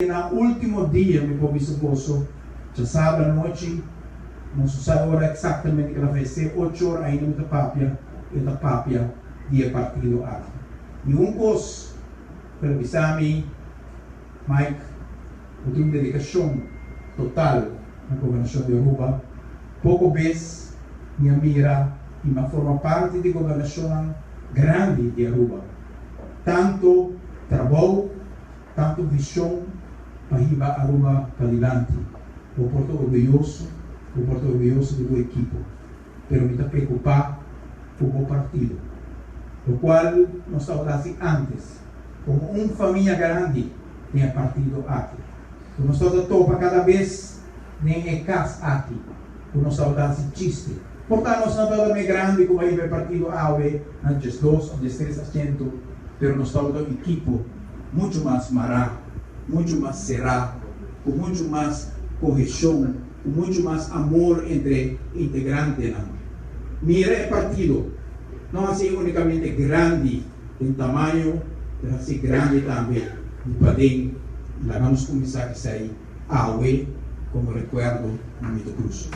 En el último día, mi pobre esposo, ya sábado a noche, no se sabe ahora exactamente que la vez 8 horas ainda me papia, dia partido aqui. E coisa, para avisar-me, Mike, eu tenho dedicação total na governação de Aruba. Pouco vez, minha mira e me forma parte da governação grande de Aruba. Tanto trabalho, tanto visão, para ir a Aruba para adiante. Eu porto orgulhoso do meu equipo, pero me está preocupado com o partido, o qual não estava assim antes, como uma família grande tinha partido aqui. Não estava topa cada vez nem é casa aqui, não estava assim chiste. Portanto, nós não estávamos grande como aí o partido AOE, antes 2 ou 3 assentos, pero nós estávamos um equipo muito mais mará, muito mais será, com muito mais correção, com muito mais amor entre integrantes. Mira é partido, não assim unicamente grande em tamanho, mas assim grande também de poder. Lá vamos começar a sair AOE como recuerdo no Mito Cruz.